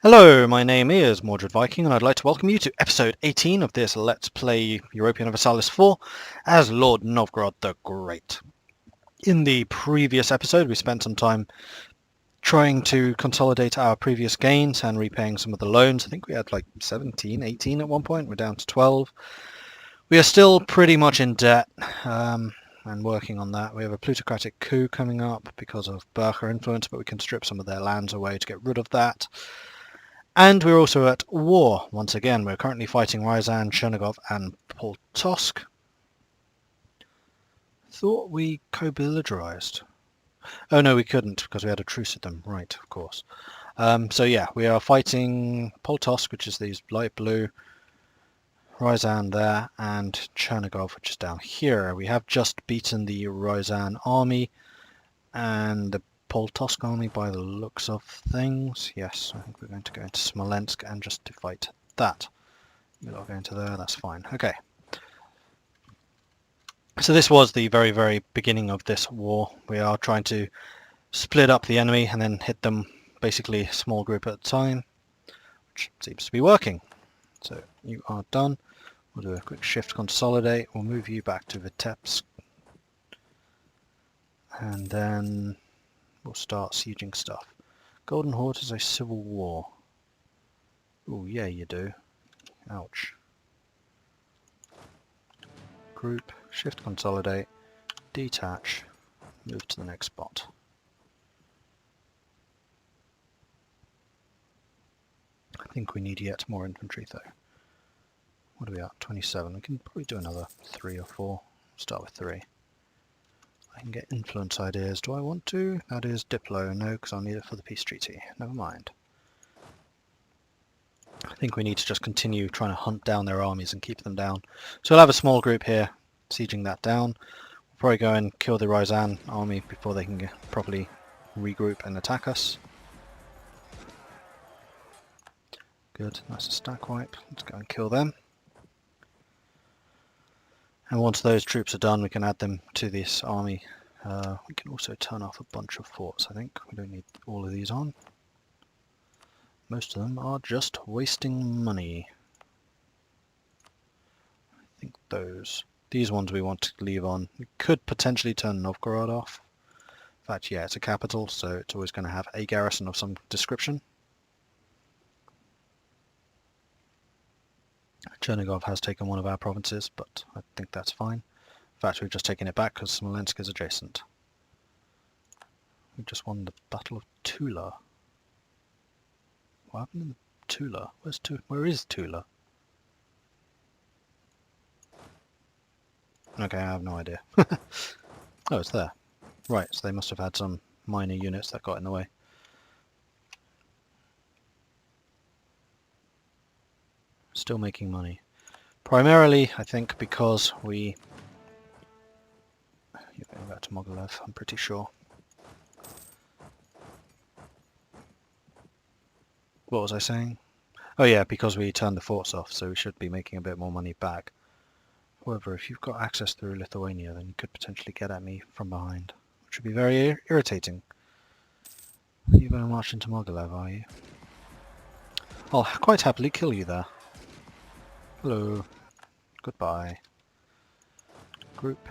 Hello, my name is Mordred Viking, and I'd like to welcome you to episode 18 of this Let's Play Europa Universalis 4 as Lord Novgorod the Great. In the previous episode, we spent some time trying to consolidate our previous gains and repaying some of the loans. I think we had like 17, 18 at one point. We're down to 12. We are still pretty much in debt and working on that. We have a plutocratic coup coming up because of Berkha influence, but we can strip some of their lands away to get rid of that. And we're also at war once again. We're currently fighting Ryazan, Chernigov and Poltosk. Thought we co-belligerized. Oh no, we couldn't because we had a truce with them. Right, of course. So yeah, we are fighting Poltosk, which is these light blue, Ryazan there, and Chernigov, which is down here. We have just beaten the Ryazan army and the Poltosk army by the looks of things. Yes, I think we're going to go into Smolensk and just to fight that. You're not going to there, that's fine. Okay. So this was the very, very beginning of this war. We are trying to split up the enemy and then hit them basically a small group at a time, which seems to be working. So you are done. We'll do a quick shift consolidate. We'll move you back to Vitebsk. And then we'll start sieging stuff. Golden Horde is a civil war. Oh yeah, you do. Ouch. Group, shift consolidate, detach, move to the next spot. I think we need yet more infantry though. What are we at? 27. We can probably do another 3 or 4. Start with 3. I can get influence ideas. Do I want to? That is Diplo. No, because I'll need it for the peace treaty. Never mind. I think we need to just continue trying to hunt down their armies and keep them down. So we'll have a small group here sieging that down. We'll probably go and kill the Ryazan army before they can properly regroup and attack us. Good, that's a stack wipe. Let's go and kill them. And once those troops are done, we can add them to this army. We can also turn off a bunch of forts, I think. We don't need all of these on. Most of them are just wasting money. I think these ones we want to leave on. We could potentially turn Novgorod off. In fact, yeah, it's a capital, so it's always going to have a garrison of some description. Chernigov has taken one of our provinces, but I think that's fine. In fact, we've just taken it back because Smolensk is adjacent. We just won the Battle of Tula. What happened in Tula? Where is Tula? Okay, I have no idea. Oh, it's there. Right, so they must have had some minor units that got in the way. Still making money. Primarily, I think, because you're going back to Mogilev, I'm pretty sure. What was I saying? Oh yeah, because we turned the forts off, so we should be making a bit more money back. However, if you've got access through Lithuania, then you could potentially get at me from behind, which would be very irritating. You're going to march into Mogilev, are you? I'll quite happily kill you there. Hello. Goodbye. Group.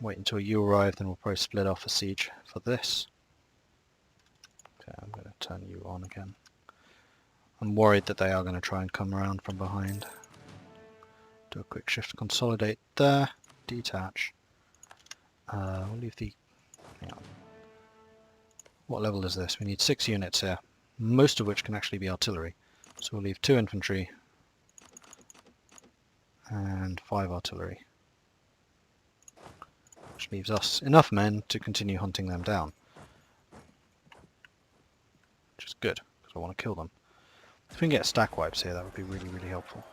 Wait until you arrive, then we'll probably split off a siege for this. Okay, I'm going to turn you on again. I'm worried that they are going to try and come around from behind. Do a quick shift consolidate there. Detach. We'll leave the... Hang on. What level is this? We need 6 units here, most of which can actually be artillery. So we'll leave 2 infantry and 5 artillery, which leaves us enough men to continue hunting them down, which is good because I want to kill them. If we can get stack wipes here, that would be really, really helpful.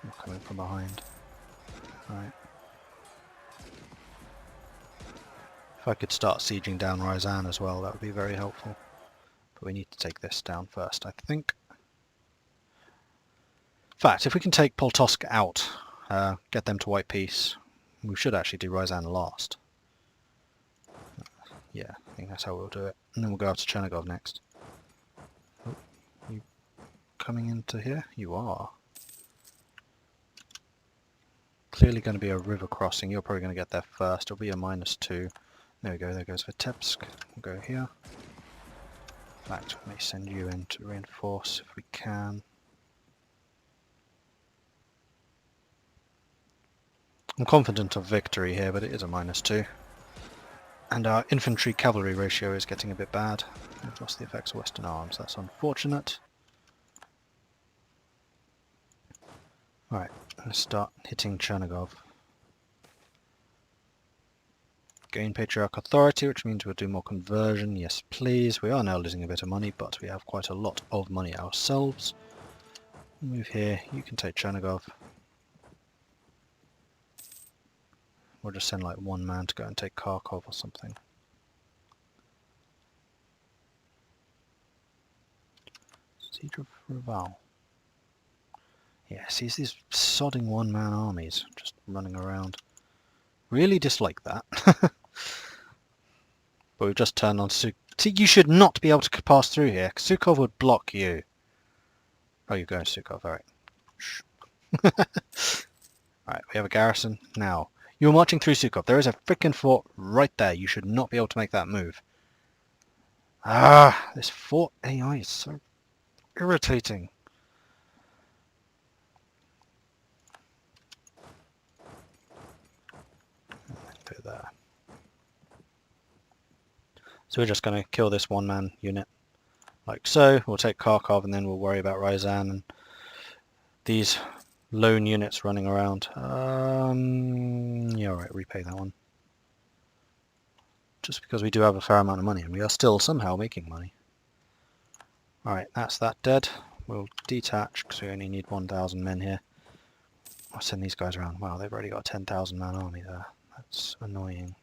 I'm coming from behind. Right. If I could start sieging down Ryazan as well, that would be very helpful. But we need to take this down first, I think. In fact, if we can take Poltosk out, get them to white peace, we should actually do Ryazan last. Yeah, I think that's how we'll do it. And then we'll go up to Chernigov next. Oh, you coming into here? You are. Clearly going to be a river crossing. You're probably going to get there first. It'll be a -2. There we go. There goes Vitebsk. We'll go here. In fact, we may send you in to reinforce if we can. I'm confident of victory here, but it is a -2. And our infantry cavalry ratio is getting a bit bad. We've lost the effects of Western arms. That's unfortunate. Right, let's start hitting Chernigov. Gain Patriarch Authority, which means we'll do more conversion. Yes, please. We are now losing a bit of money, but we have quite a lot of money ourselves. Move here. You can take Chernigov. We'll just send like one man to go and take Kharkov or something. Siege of Raval. Yeah, see these sodding one-man armies just running around. Really dislike that. But we've just turned on Sukhov. See, you should not be able to pass through here. Sukhov would block you. Oh, you're going Sukhov, alright. Shh. Alright, we have a garrison. Now, you're marching through Sukhov. There is a frickin' fort right there. You should not be able to make that move. Ah, this fort AI is so irritating. Go there. So we're just going to kill this one-man unit, like so. We'll take Kharkov and then we'll worry about Ryazan and these lone units running around. Yeah, alright, repay that one. Just because we do have a fair amount of money and we are still somehow making money. Alright, that's that dead. We'll detach because we only need 1,000 men here. I'll send these guys around. Wow, they've already got a 10,000 man army there. That's annoying.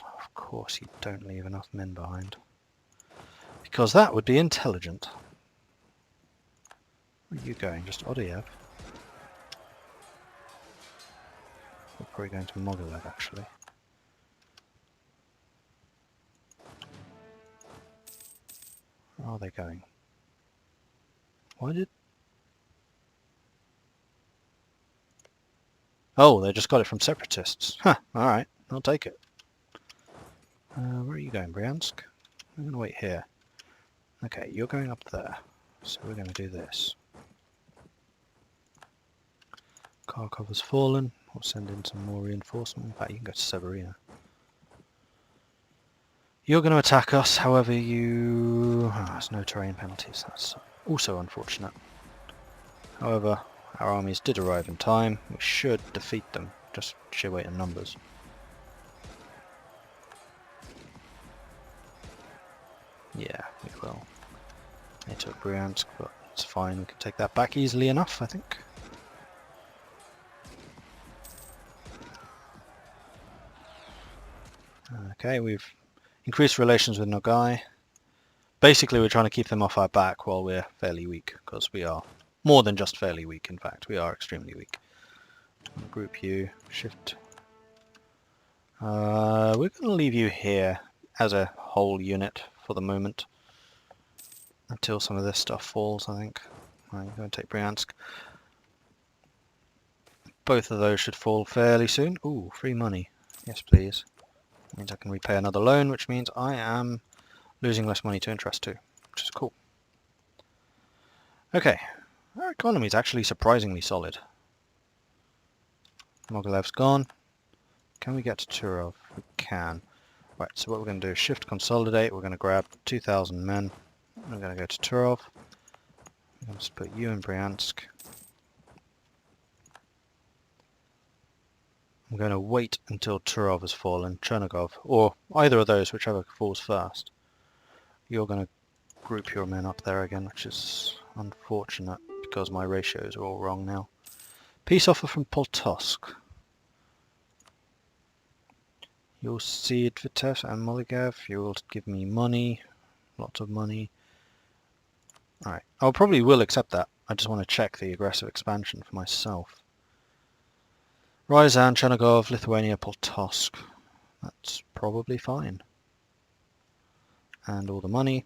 Of course you don't leave enough men behind. Because that would be intelligent. Where are you going? Just Odeyev? We're probably going to Mogilev actually. Where are they going? Why did... Oh, they just got it from separatists. Huh, alright, I'll take it. Where are you going, Bryansk? I'm going to wait here. Okay, you're going up there. So we're going to do this. Kharkov has fallen. We'll send in some more reinforcement. In fact, you can go to Severina. You're going to attack us, however you... Oh, there's no terrain penalties. That's also unfortunate. However, our armies did arrive in time. We should defeat them, just sheer weight in numbers. Yeah, we will. They took Bryansk, but it's fine. We can take that back easily enough, I think. Okay, we've increased relations with Nogai. Basically, we're trying to keep them off our back while we're fairly weak, because we are more than just fairly weak, in fact. We are extremely weak. Group you, shift. We're going to leave you here as a whole unit for the moment. Until some of this stuff falls, I think. Right, I'm going to take Bryansk. Both of those should fall fairly soon. Ooh, free money. Yes, please. Means I can repay another loan, which means I am losing less money to interest too, which is cool. Okay, our economy is actually surprisingly solid. Mogilev's gone. Can we get to Turov? We can. Right, so what we're going to do is shift consolidate. We're going to grab 2,000 men. We're going to go to Turov. I'm going to put you in Bryansk. I'm going to wait until Turov has fallen, Chernigov, or either of those, whichever falls first. You're going to group your men up there again, which is unfortunate because my ratios are all wrong now. Peace offer from Poltosk. You'll cede Vitebsk and Mogilev. You'll give me money, lots of money. Alright, I probably will accept that. I just want to check the aggressive expansion for myself. Ryazan, Chernigov, Lithuania, Poltosk. That's probably fine. And all the money.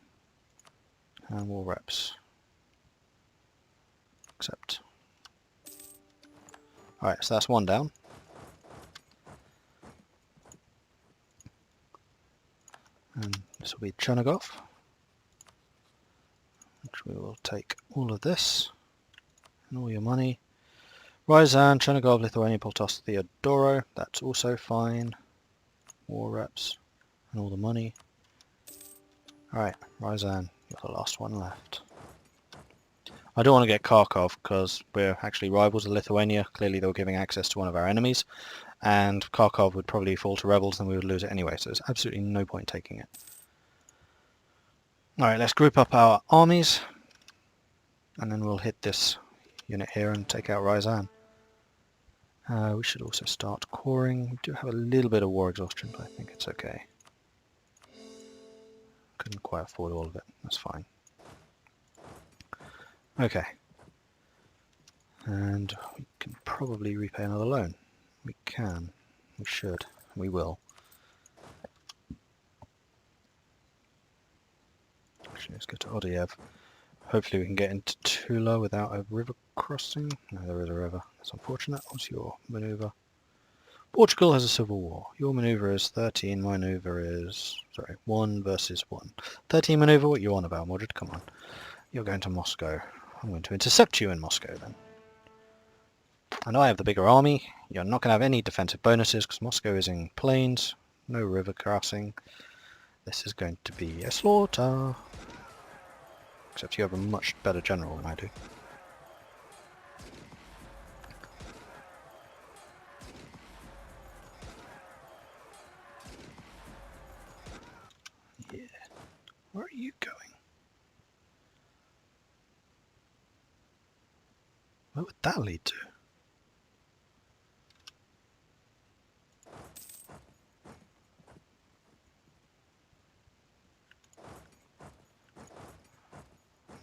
And war reps. except... Alright, so that's one down. And this will be Chernigov, which we will take all of this and all your money. Ryazan, Chernigov, Lithuania, Poltos, Theodoro, that's also fine. War reps and all the money. Alright, Ryazan, you're the last one left. I don't want to get Kharkov because we're actually rivals of Lithuania. Clearly they were giving access to one of our enemies, and Kharkov would probably fall to rebels and we would lose it anyway, so there's absolutely no point taking it. Alright, let's group up our armies, and then we'll hit this unit here and take out Ryazan. We should also start coring. We do have a little bit of war exhaustion, but I think it's okay. Couldn't quite afford all of it, that's fine. Okay. And we can probably repay another loan. We can. We should. We will. Actually, let's go to Odiev. Hopefully we can get into Tula without a river crossing. No, there is a river. That's unfortunate. What's your manoeuvre? Portugal has a civil war. Your manoeuvre is 13. My manoeuvre is... Sorry, 1 versus 1. 13 manoeuvre? What are you on about, Mordred? Come on. You're going to Moscow. I'm going to intercept you in Moscow then. And I have the bigger army. You're not going to have any defensive bonuses because Moscow is in plains. No river crossing. This is going to be a slaughter. Except you have a much better general than I do. Yeah. Where are you going? Where would that lead to?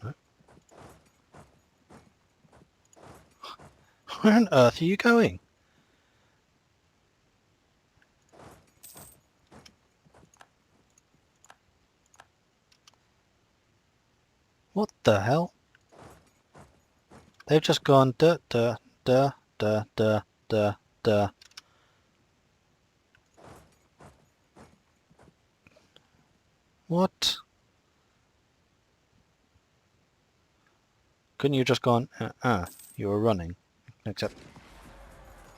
No. Where on earth are you going? What the hell? They've just gone duh duh duh duh duh duh duh. What? Couldn't you just gone you were running. Except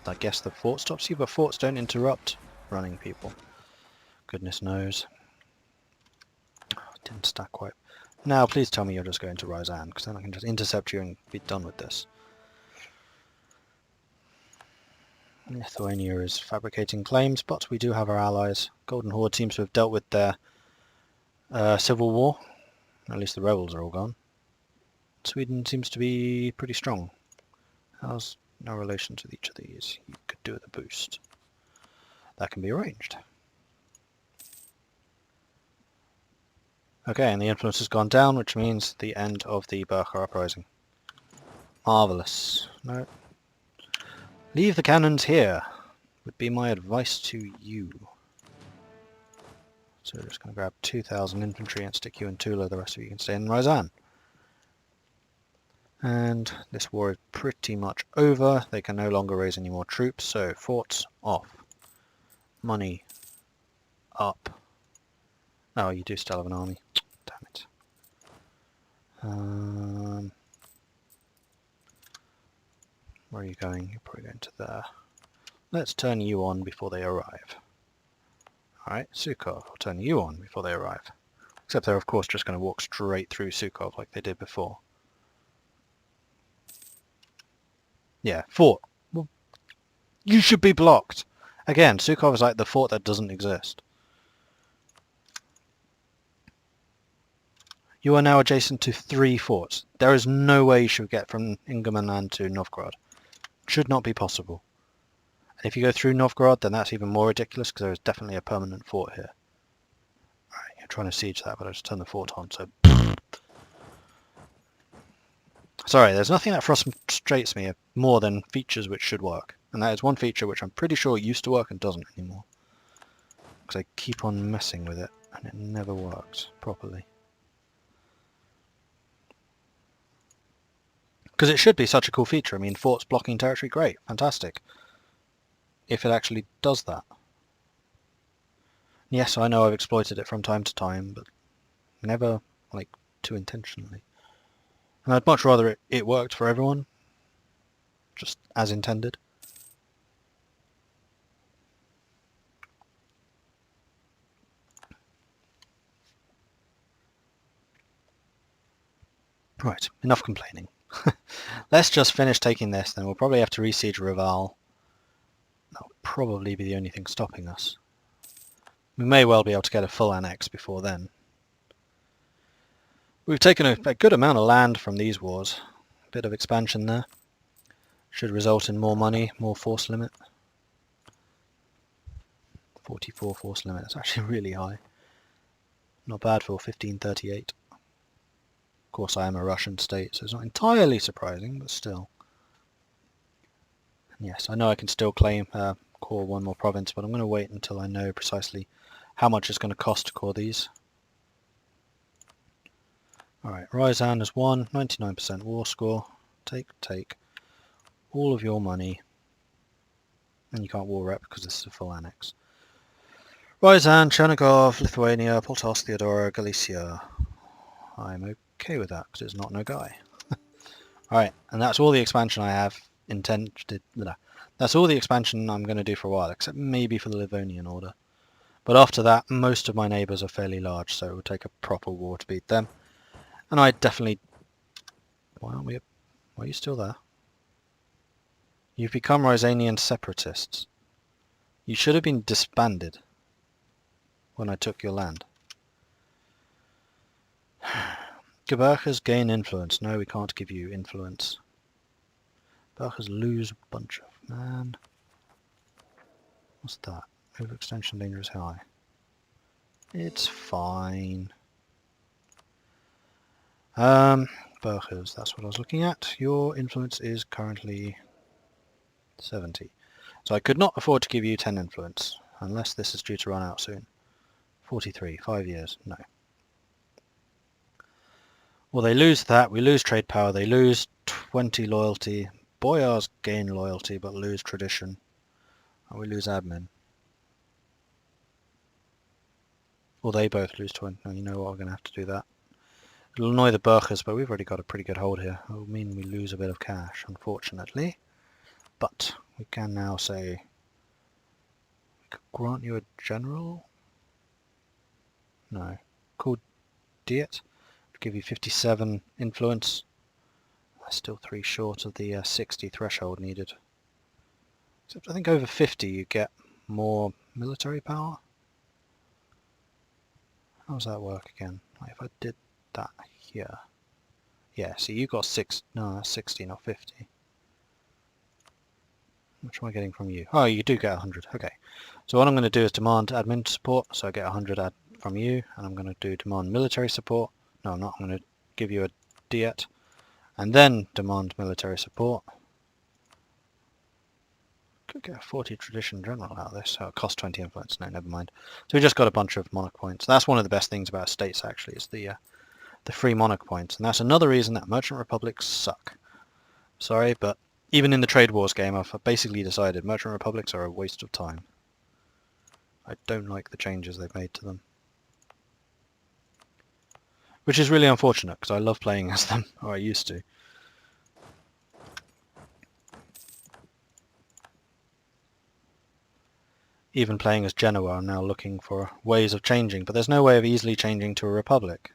I guess the fort stops you, but forts don't interrupt running people. Goodness knows. Didn't stack quite. Now please tell me you're just going to Ryazan, because then I can just intercept you and be done with this. Lithuania is fabricating claims, but we do have our allies. Golden Horde seems to have dealt with their civil war. At least the rebels are all gone. Sweden seems to be pretty strong. How's no relations with each of these? You could do with a boost. That can be arranged. Okay, and the influence has gone down, which means the end of the Berkha uprising. Marvellous. No. Leave the cannons here, would be my advice to you. So we're just going to grab 2,000 infantry and stick you in Tula, the rest of you can stay in Ryazan. And this war is pretty much over. They can no longer raise any more troops, so forts off. Money up. Oh, you do still have an army. Damn it. Where are you going? You're probably going to there. Let's turn you on before they arrive. Alright, Sukhov, I'll turn you on before they arrive. Except they're of course just going to walk straight through Sukhov like they did before. Yeah, fort. Well, you should be blocked! Again, Sukhov is like the fort that doesn't exist. You are now adjacent to 3 forts. There is no way you should get from Ingermanland to Novgorod. Should not be possible. And if you go through Novgorod, then that's even more ridiculous because there is definitely a permanent fort here. Alright, you're trying to siege that, but I just turned the fort on, so... Sorry, there's nothing that frustrates me more than features which should work. And that is one feature which I'm pretty sure used to work and doesn't anymore. Because I keep on messing with it, and it never works properly. Because it should be such a cool feature. I mean, forts blocking territory, great, fantastic. If it actually does that. Yes, I know I've exploited it from time to time, but never, like, too intentionally. And I'd much rather it worked for everyone, just as intended. Right, enough complaining. Let's just finish taking this, then we'll probably have to re-siege Reval. That'll probably be the only thing stopping us. We may well be able to get a full annex before then. We've taken a good amount of land from these wars. A bit of expansion there. Should result in more money, more force limit. 44 force limit, that's actually really high. Not bad for 1538. Of course I am a Russian state, so it's not entirely surprising, but still. Yes, I know I can still claim core one more province, but I'm going to wait until I know precisely how much it's going to cost to core these. Alright, Ryazan has won, 99% war score. Take all of your money. And you can't war rep because this is a full annex. Ryazan, Chernigov, Lithuania, Poltos, Theodora, Galicia. I'm okay with that because it's not Nogai. Alright, and that's all the expansion I have intended. That's all the expansion I'm going to do for a while, except maybe for the Livonian order. But after that, most of my neighbours are fairly large, so it would take a proper war to beat them. And I definitely... Why aren't we... Why are you still there? You've become Ryazanian separatists. You should have been disbanded when I took your land. Geberchas gain influence. No, we can't give you influence. Geberchas lose a bunch of... Man. What's that? Overextension danger is high. It's fine. Geberchas, that's what I was looking at. Your influence is currently 70. So I could not afford to give you 10 influence, unless this is due to run out soon. 43, 5 years, no. Well, they lose that, we lose trade power, they lose 20 loyalty. Boyars gain loyalty, but lose tradition. And we lose admin. Well, they both lose 20. No, you know what, we're going to have to do that. It'll annoy the Berchers, but we've already got a pretty good hold here. It'll mean we lose a bit of cash, unfortunately. But we can now say... We could grant you a general? No. Called Diet. Give you 57 influence. That's still 3 short of the 60 threshold needed. Except I think over 50 you get more military power. How does that work again? Like if I did that here. Yeah, see you got 6, no that's 60 not 50. How much am I getting from you? Oh, you do get 100, okay. So what I'm going to do is demand admin support, so I get 100 from you, and I'm going to do demand military support. No, I'm not. I'm going to give you a diet and then demand military support. Could get a 40 tradition general out of this, so it costs 20 influence. No, never mind. So we just got a bunch of monarch points. That's one of the best things about states, actually, is the free monarch points. And that's another reason that merchant republics suck. Sorry, but even in the trade wars game, I've basically decided merchant republics are a waste of time. I don't like the changes they've made to them. Which is really unfortunate, because I love playing as them, or I used to. Even playing as Genoa, I'm now looking for ways of changing, but there's no way of easily changing to a republic.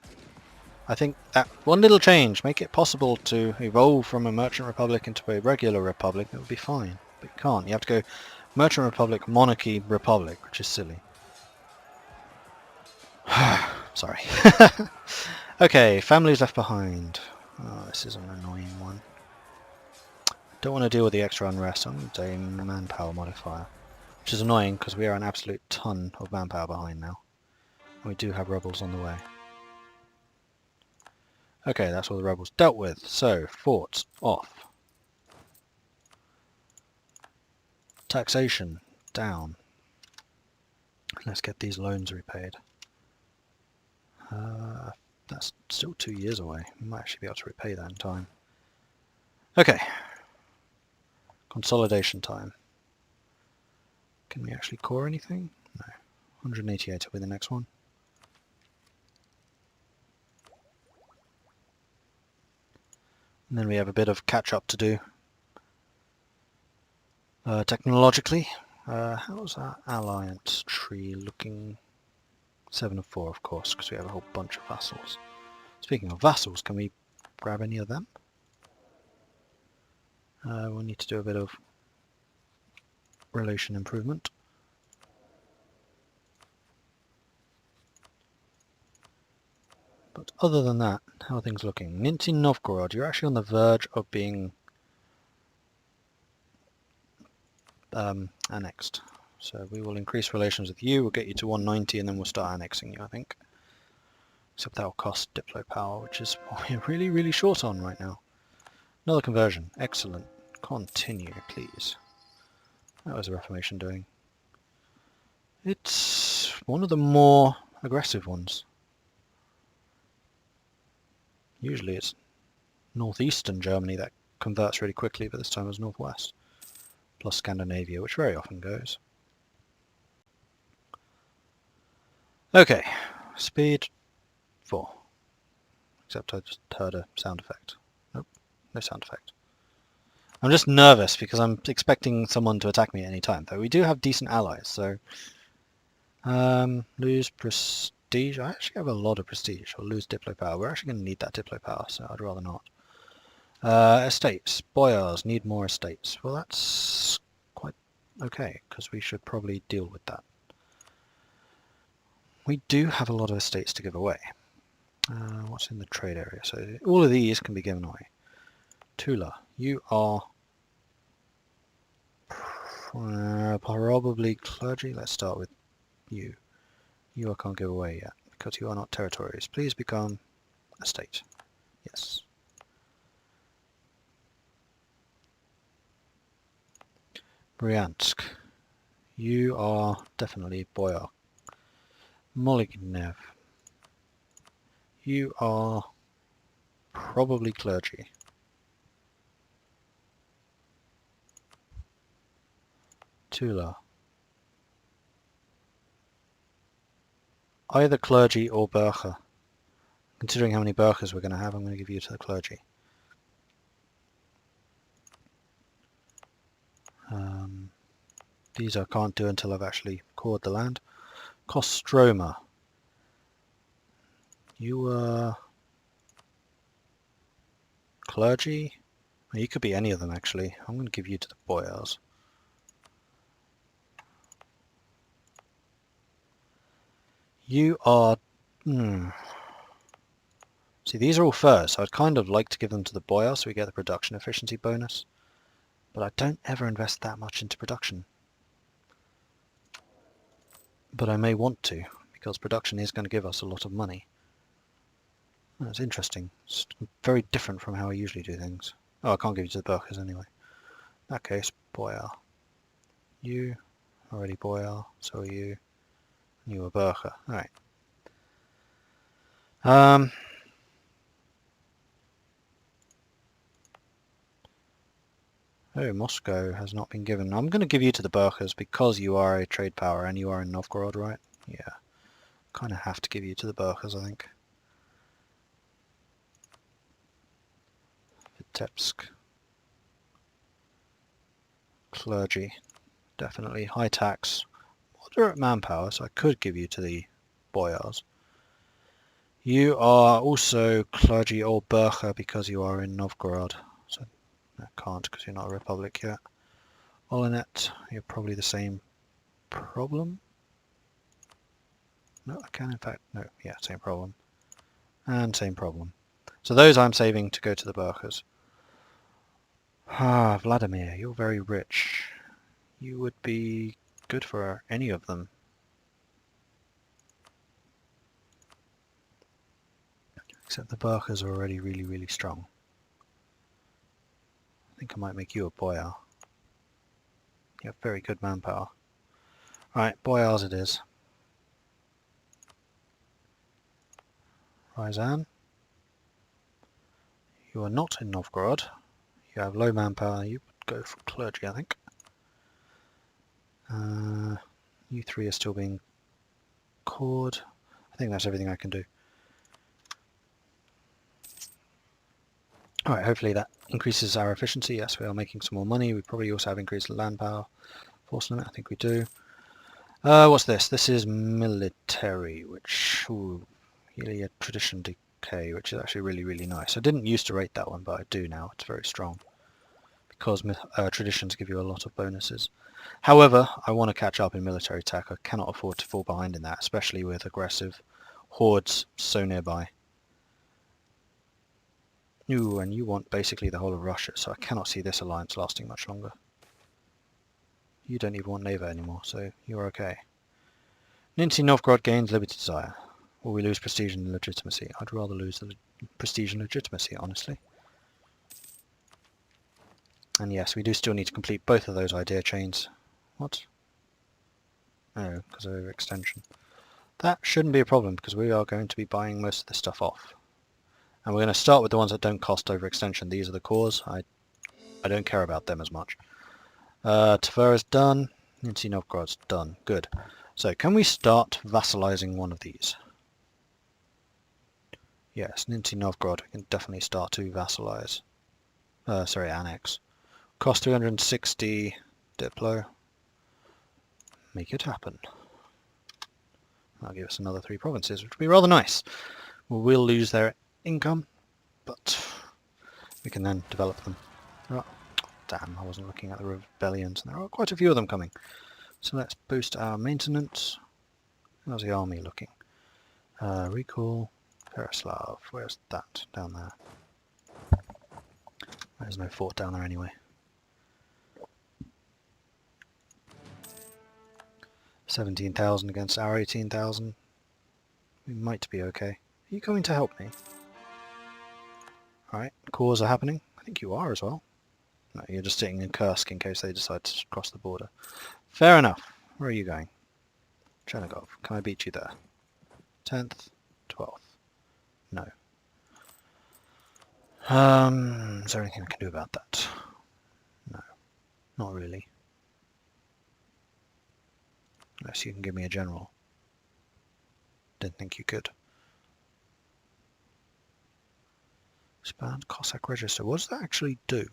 I think that one little change, make it possible to evolve from a merchant republic into a regular republic, that would be fine. But you can't. You have to go merchant republic, monarchy, republic, which is silly. Sorry. Okay, families left behind. Oh, this is an annoying one. Don't want to deal with the extra unrest, so I'm going to say manpower modifier. Which is annoying because we are an absolute ton of manpower behind now. And we do have rebels on the way. Okay, that's all the rebels dealt with. So, forts off. Taxation down. Let's get these loans repaid. That's still 2 years away. We might actually be able to repay that in time. Okay. Consolidation time. Can we actually core anything? No. 188 will be the next one. And then we have a bit of catch-up to do. Technologically, how's our alliance tree looking? 7 of 4, of course, because we have a whole bunch of vassals. Speaking of vassals, can we grab any of them? We'll need to do a bit of relation improvement. But other than that, how are things looking? Ninty Novgorod, you're actually on the verge of being annexed. So we will increase relations with you, we'll get you to 190 and then we'll start annexing you, I think. Except that will cost Diplo power, which is what we're really, really short on right now. Another conversion. Excellent. Continue, please. How is the Reformation doing? It's one of the more aggressive ones. Usually it's northeastern Germany that converts really quickly, but this time it was northwest. Plus Scandinavia, which very often goes. Okay, speed 4. Except I just heard a sound effect. Nope, no sound effect. I'm just nervous because I'm expecting someone to attack me at any time, though we do have decent allies, so... lose prestige. I actually have a lot of prestige. Or lose Diplo power. We're actually going to need that Diplo power, so I'd rather not. Estates. Boyars need more estates. Well, that's quite okay, because we should probably deal with that. We do have a lot of estates to give away. What's in the trade area? So all of these can be given away. Tula, you are probably clergy. Let's start with you. You I can't give away yet, because you are not territories. Please become a state. Yes. Bryansk. You are definitely boyar. Molygnev. You are probably clergy. Tula. Either clergy or burkha. Considering how many burkhas we're going to have, I'm going to give you to the clergy. These I can't do until I've actually cored the land. Kostroma. You are clergy? Well, you could be any of them actually. I'm going to give you to the boyars. You are... See, these are all furs, so I'd kind of like to give them to the boyar so we get the production efficiency bonus. But I don't ever invest that much into production. But I may want to, because production is going to give us a lot of money. That's interesting. It's very different from how I usually do things. Oh, I can't give you to the burkhas anyway. In that case, boyar. You, already boyar, so are you. And you are burkha. Alright. Oh, Moscow has not been given. I'm going to give you to the burkhas because you are a trade power and you are in Novgorod, right? Yeah. Kind of have to give you to the burkhas, I think. Vitebsk. Clergy. Definitely. High tax. Moderate manpower, so I could give you to the boyars. You are also clergy or burkha because you are in Novgorod. So I can't because you're not a republic yet. Olenet, you're probably the same problem. No, I can in fact. No, yeah, same problem. And same problem. So those I'm saving to go to the burkhas. Ah, Vladimir, you're very rich. You would be good for any of them. Except the burkhas are already really, really strong. I think I might make you a boyar. You have very good manpower. Right, boyars it is. Ryazan. You are not in Novgorod. You have low manpower. You would go for clergy, I think. You three are still being cored. I think that's everything I can do. Alright, hopefully that increases our efficiency. Yes, we are making some more money. We probably also have increased land power. Force limit, I think we do. What's this? This is military, which... Ooh, Helia tradition decay, which is actually really, really nice. I didn't used to rate that one, but I do now. It's very strong. Because traditions give you a lot of bonuses. However, I want to catch up in military tech. I cannot afford to fall behind in that, especially with aggressive hordes so nearby. Ooh, and you want basically the whole of Russia, so I cannot see this alliance lasting much longer. You don't even want Neva anymore, so you're okay. Ninty Novgorod gains liberty desire. Will we lose prestige and legitimacy? I'd rather lose the prestige and legitimacy, honestly. And yes, we do still need to complete both of those idea chains. What? Oh, because of overextension. That shouldn't be a problem, because we are going to be buying most of this stuff off. And we're going to start with the ones that don't cost overextension. These are the cores. I don't care about them as much. Tavera's done. Ninty Novgorod's done. Good. So, can we start vassalizing one of these? Yes, Ninty Novgorod, we can definitely start to vassalize. Sorry, annex. Cost 360 Diplo. Make it happen. That'll give us another 3 provinces, which will be rather nice. We'll lose their income, but we can then develop them. Oh, damn, I wasn't looking at the rebellions. There are quite a few of them coming. So let's boost our maintenance. How's the army looking? Recall. Pereslav. Where's that? Down there. There's no fort down there anyway. 17,000 against our 18,000. We might be okay. Are you going to help me? Alright, cores are happening. I think you are as well. No, you're just sitting in Kursk in case they decide to cross the border. Fair enough. Where are you going? Chernigov. Can I beat you there? 10th? 12th? No. Is there anything I can do about that? No. Not really. Unless you can give me a general. Didn't think you could. Expand Cossack Register. What does that actually do?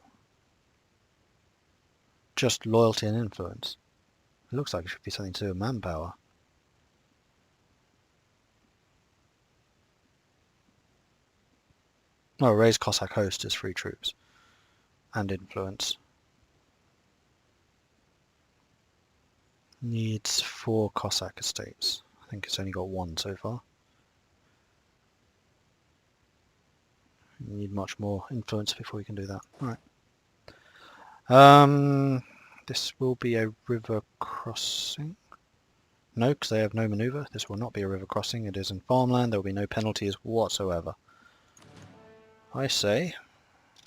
Just loyalty and influence. It looks like it should be something to do with manpower. Oh, raise Cossack host as free troops. And influence. Needs 4 Cossack estates. I think it's only got 1 so far. We need much more influence before we can do that. Alright. This will be a river crossing. No, because they have no maneuver. This will not be a river crossing. It is in farmland. There will be no penalties whatsoever. I say,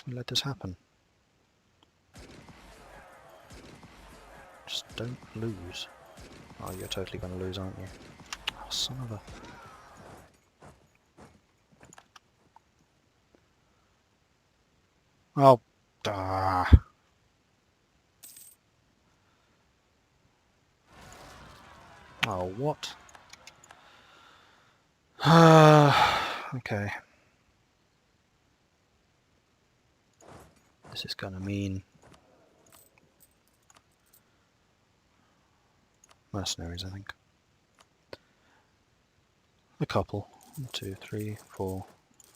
we let this happen. Just don't lose. Oh, you're totally going to lose, aren't you? Oh, son of a... Oh, oh, what? Okay. This is going to mean mercenaries, I think. A couple. 1, 2, 3, 4,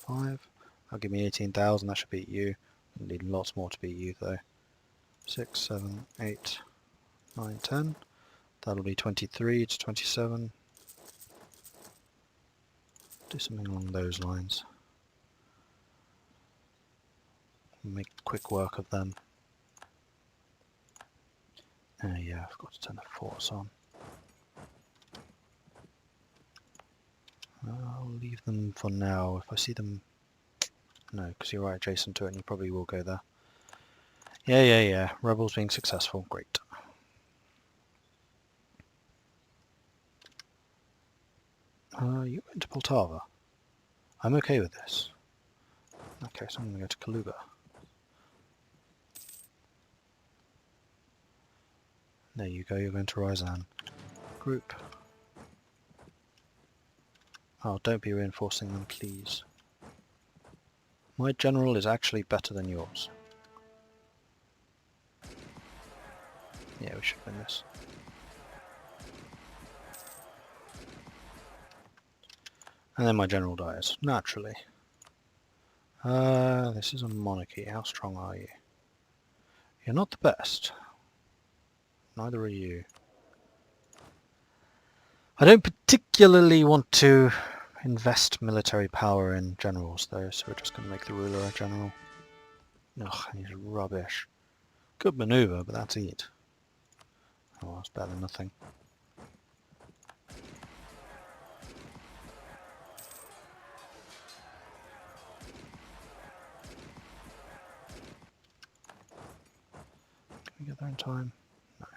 5. That'll give me 18,000. That should beat you. Need lots more to beat you, though. 6, 7, 8, 9, 10. That'll be 23 to 27. Do something along those lines. Make quick work of them. Yeah, I've got to turn the force on. I'll leave them for now. If I see them... No, because you're right adjacent to it and you probably will go there. Yeah. Rebels being successful. Great. You went to Poltava. I'm okay with this. Okay, so I'm going to go to Kaluga. There you go, you're going to Ryzan. Group. Oh, don't be reinforcing them, please. My general is actually better than yours. Yeah, we should win this. And then my general dies, naturally. This is a monarchy. How strong are you? You're not the best. Neither are you. I don't particularly want to invest military power in generals though, so we're just going to make the ruler a general. Ugh, he's rubbish. Good maneuver, but that's it. Oh, that's better than nothing. Can we get there in time? No.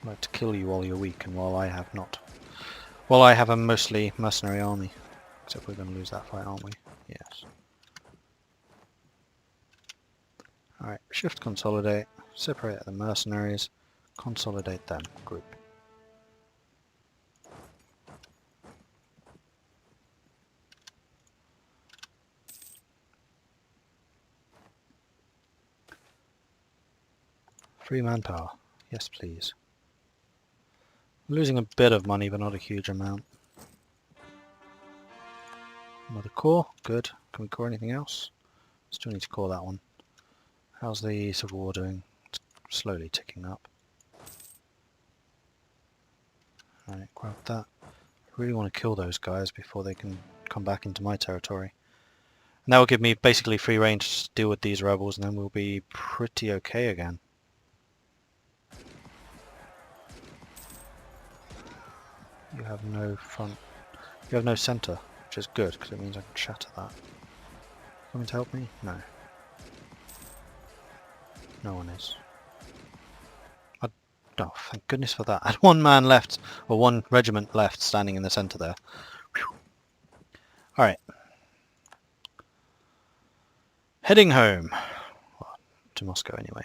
I'd like to kill you while you're weak and while I have not. Well, I have a mostly mercenary army. Except we're going to lose that fight, aren't we? Yes. Alright, shift consolidate, separate the mercenaries, consolidate them, group. Free manpower, yes please. I'm losing a bit of money but not a huge amount. Another core, good. Can we core anything else? Still need to core that one. How's the Civil War doing? It's slowly ticking up. Alright, grab that. I really want to kill those guys before they can come back into my territory. And that will give me basically free range to deal with these rebels and then we'll be pretty okay again. You have no front. You have no centre, which is good because it means I can shatter that. Coming to help me? No. No one is. Oh, thank goodness for that. I had one man left, or one regiment left standing in the centre there. Alright. Heading home. Well, to Moscow anyway.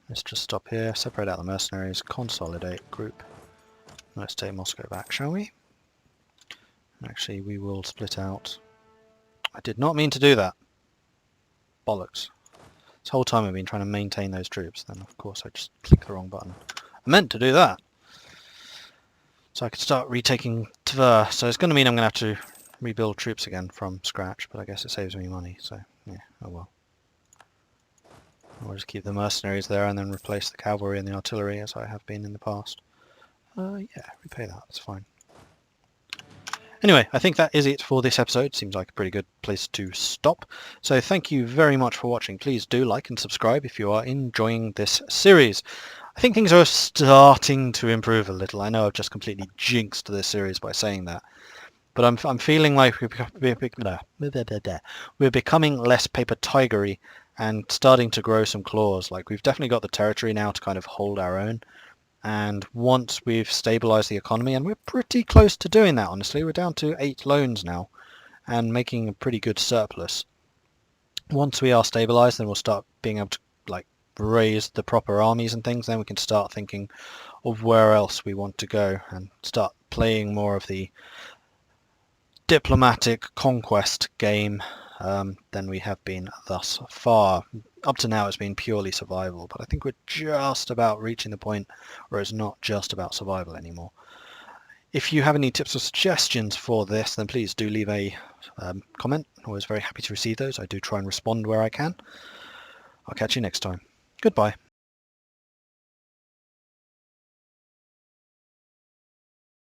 Let's just stop here, separate out the mercenaries, consolidate, group. Let's take Moscow back, shall we? Actually, we will split out. I did not mean to do that. Bollocks. This whole time I've been trying to maintain those troops, then of course I just clicked the wrong button. I meant to do that! So I could start retaking Tver, so it's going to mean I'm going to have to rebuild troops again from scratch, but I guess it saves me money, so yeah, oh well. I'll just keep the mercenaries there and then replace the cavalry and the artillery as I have been in the past. Yeah, repay that, that's fine. Anyway, I think that is it for this episode. Seems like a pretty good place to stop. So thank you very much for watching. Please do like and subscribe if you are enjoying this series. I think things are starting to improve a little. I know I've just completely jinxed this series by saying that. But I'm feeling like we're becoming less paper tigery and starting to grow some claws. Like we've definitely got the territory now to kind of hold our own. And once we've stabilised the economy, and we're pretty close to doing that, honestly, we're down to 8 loans now and making a pretty good surplus. Once we are stabilised, then we'll start being able to like raise the proper armies and things. Then we can start thinking of where else we want to go and start playing more of the diplomatic conquest game than we have been thus far. Up to now it's been purely survival, but I think we're just about reaching the point where it's not just about survival anymore. If you have any tips or suggestions for this, then please do leave a comment. I'm always very happy to receive those. I do try and respond where I can. I'll catch you next time. Goodbye.